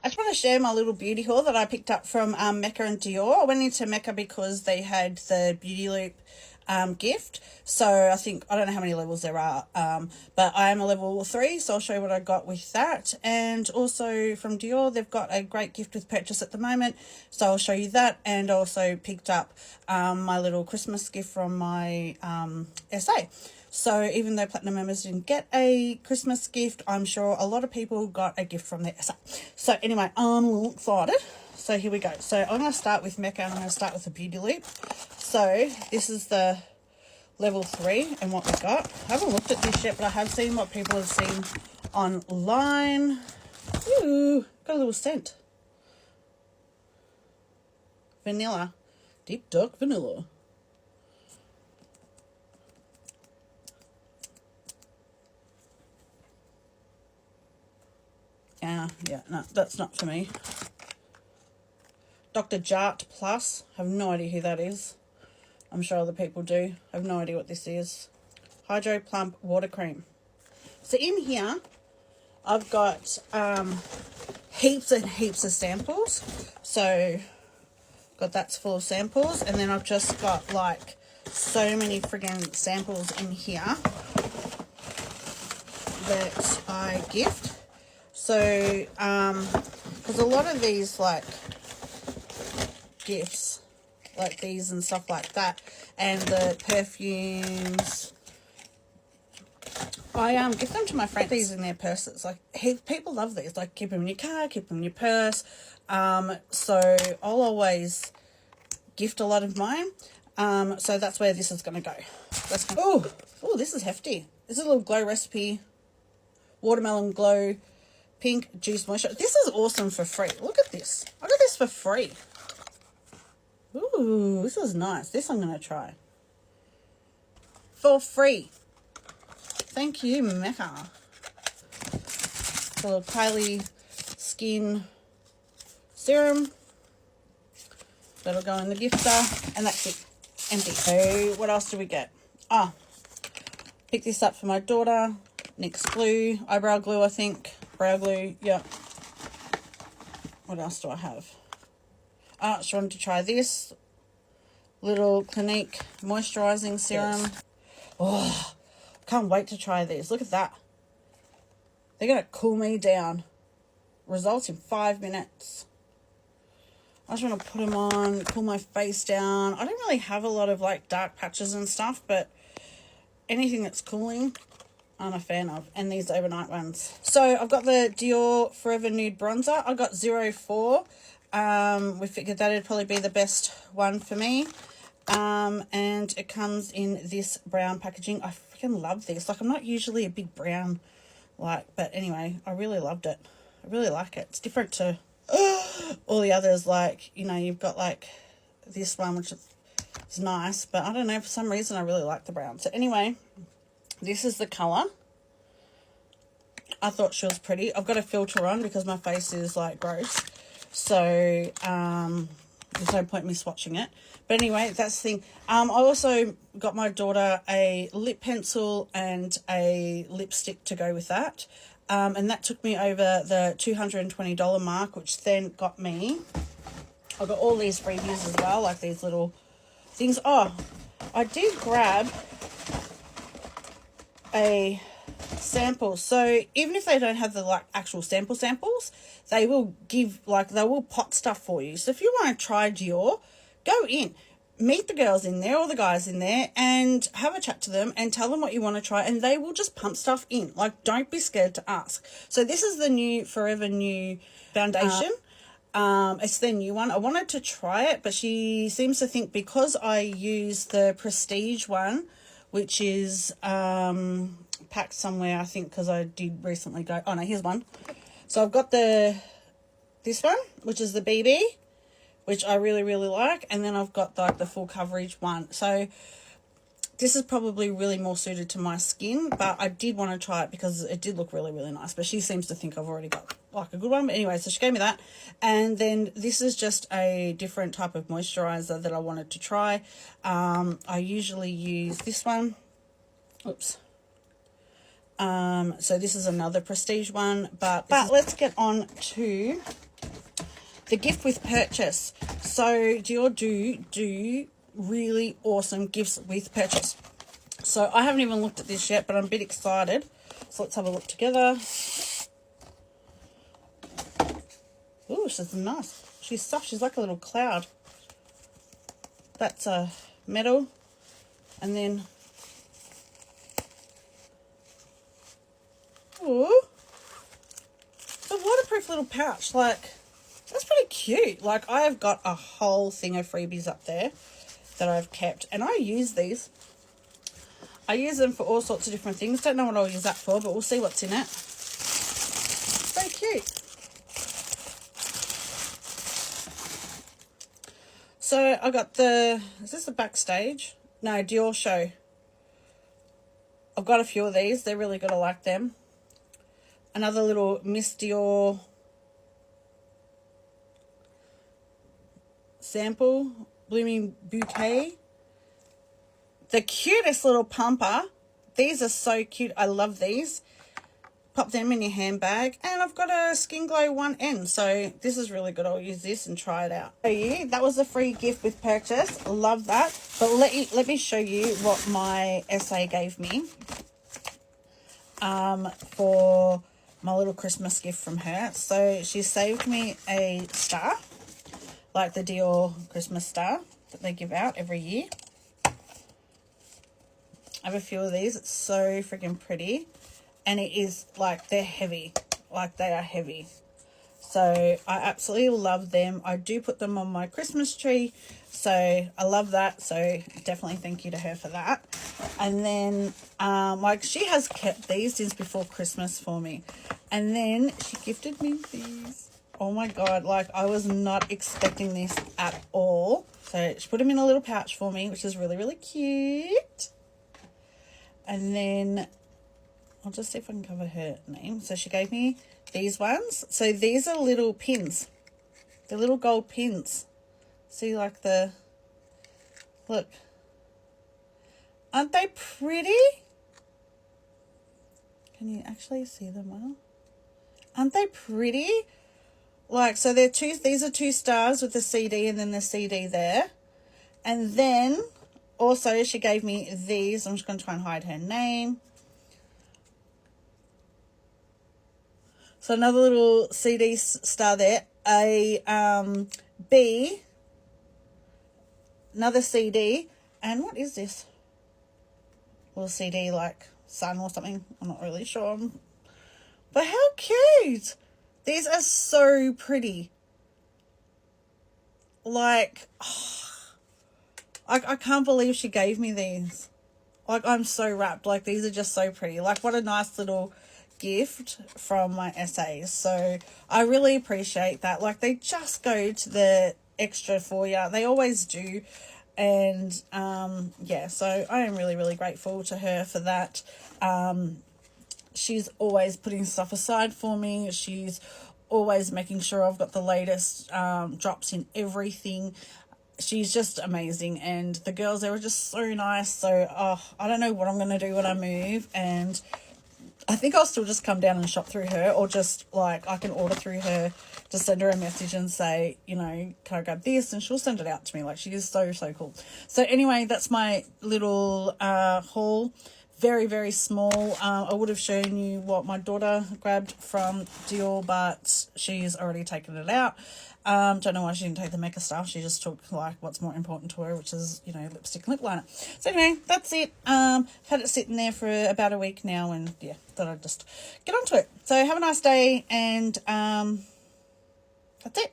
I just want to share my little beauty haul that I picked up from Mecca and Dior. I went into Mecca because they had the beauty loop gift. So I think, I don't know how many levels there are, but I am a level 3, so I'll show you what I got with that. And also from Dior, they've got a great gift with purchase at the moment, so I'll show you that. And also picked up my little Christmas gift from my SA. So even though Platinum members didn't get a Christmas gift, I'm sure a lot of people got a gift from their SA. So anyway, I'm a little excited. So here we go. So I'm going to start with Mecca, and I'm going to start with the beauty loop. So this is the level 3 and what we got. I haven't looked at this yet, but I have seen what people have seen online. Ooh, got a little scent. Vanilla. Deep dark vanilla. Yeah, no, that's not for me. Dr. Jart Plus. Have no idea who that is. I'm sure other people do. I have no idea what this is. Hydro Plump Water Cream. So in here, I've got heaps and heaps of samples. So, got that's full of samples. And then I've just got like so many friggin' samples in here that I gift. So, because a lot of these like gifts, like these and stuff like that, and the perfumes, I gift them to my friends. These in their purses, like people love these. Like keep them in your car, keep them in your purse. So I'll always gift a lot of mine. So that's where this is going to go. Oh, this is hefty. This is a little glow recipe, watermelon glow, pink juice moisture. This is awesome for free. Look at this. I got this for free. Ooh, this is nice. This I'm going to try. For free. Thank you, Mecca. A little Kylie Skin Serum. That'll go in the gifter. And that's it. Empty. So, what else do we get? Pick this up for my daughter. NYX glue. Eyebrow glue, I think. Brow glue. Yep. What else do I have? She wanted to try this little Clinique moisturizing serum. Yes. Oh, can't wait to try these. Look at that. They're going to cool me down. Results in 5 minutes. I just want to put them on, cool my face down. I don't really have a lot of like dark patches and stuff, but anything that's cooling, I'm a fan of. And these overnight ones. So I've got the Dior Forever Nude Bronzer. I got 04. We figured that'd probably be the best one for me. And it comes in this brown packaging. I freaking love this. Like, I'm not usually a big brown, like, but anyway, I really loved it. I really like it. It's different to all the others. Like, you know, you've got like this one, which is nice, but I don't know, for some reason I really like the brown. So anyway, this is the colour. I thought she was pretty. I've got a filter on because my face is like gross. So, there's no point in me swatching it. But anyway, that's the thing. I also got my daughter a lip pencil and a lipstick to go with that. And that took me over the $220 mark, which then got me, I got all these freebies as well, like these little things. Oh, I did grab a sample. So even if they don't have the like actual samples, they will give, like, they will pot stuff for you. So if you want to try Dior, go in, meet the girls in there or the guys in there and have a chat to them and tell them what you want to try, and they will just pump stuff in. Like, don't be scared to ask. So this is the new Forever New foundation. It's the new one. I wanted to try it, but she seems to think because I use the Prestige one, which is packed somewhere, I think, because I did recently go, oh no, here's one. So I've got this one, which is the BB, which I really, really like. And then I've got like the full coverage one. So this is probably really more suited to my skin, but I did want to try it because it did look really, really nice. But she seems to think I've already got like a good one. But anyway, so she gave me that. And then this is just a different type of moisturizer that I wanted to try. I usually use this one. Oops. So this is another Prestige one, but let's get on to the gift with purchase. So Dior do really awesome gifts with purchase. So I haven't even looked at this yet, but I'm a bit excited. So let's have a look together. Ooh, she's nice. She's soft. She's like a little cloud. That's a metal. And then, ooh, the waterproof little pouch. Like, that's pretty cute. Like, I have got a whole thing of freebies up there that I've kept. And I use these. I use them for all sorts of different things. Don't know what I'll use that for, but we'll see what's in it. So cute. So I got the, is this the backstage? No, Dior show. I've got a few of these. They're really good. I like them. Another little Miss Dior sample. Blooming Bouquet. The cutest little pumper. These are so cute. I love these. Pop them in your handbag. And I've got a Skin Glow 1N. So this is really good. I'll use this and try it out. So yeah, that was a free gift with purchase. Love that. But let me show you what my SA gave me. For my little Christmas gift from her. So she saved me a star. Like the Dior Christmas star that they give out every year. I have a few of these. It's so freaking pretty. And it is like, they're heavy. Like, they are heavy. So I absolutely love them. I do put them on my Christmas tree. So I love that. So definitely thank you to her for that. And then, like, she has kept these since before Christmas for me. And then she gifted me these. Oh my God. Like, I was not expecting this at all. So she put them in a little pouch for me, which is really, really cute. And then I'll just see if I can cover her name. So she gave me these ones. So these are little pins. They're little gold pins. See, like the, look. Aren't they pretty? Can you actually see them well? Aren't they pretty? Like, so they're these are 2 stars with the CD and then the CD there. And then also she gave me these. I'm just going to try and hide her name. So another little CD star there, a B, another CD, and what is this? Little CD like sun or something. I'm not really sure. But how cute! These are so pretty. Like, oh, I can't believe she gave me these. Like, I'm so wrapped. Like, these are just so pretty. Like, what a nice little gift from my essays. So I really appreciate that. Like, they just go to the extra for you. They always do. And yeah, so I am really, really grateful to her for that. She's always putting stuff aside for me. She's always making sure I've got the latest drops in everything. She's just amazing, and the girls, they were just so nice. So I don't know what I'm going to do when I move, and I think I'll still just come down and shop through her, or just like I can order through her, just send her a message and say, you know, can I grab this, and she'll send it out to me. Like, she is so cool. So anyway, that's my little haul. Very, very small. I would have shown you what my daughter grabbed from Dior, but she's already taken it out. Don't know why she didn't take the Mecca stuff. She just took like what's more important to her, which is, you know, lipstick and lip liner. So anyway, that's it. Had it sitting there for about a week now, and yeah, thought I'd just get onto it. So have a nice day, and that's it.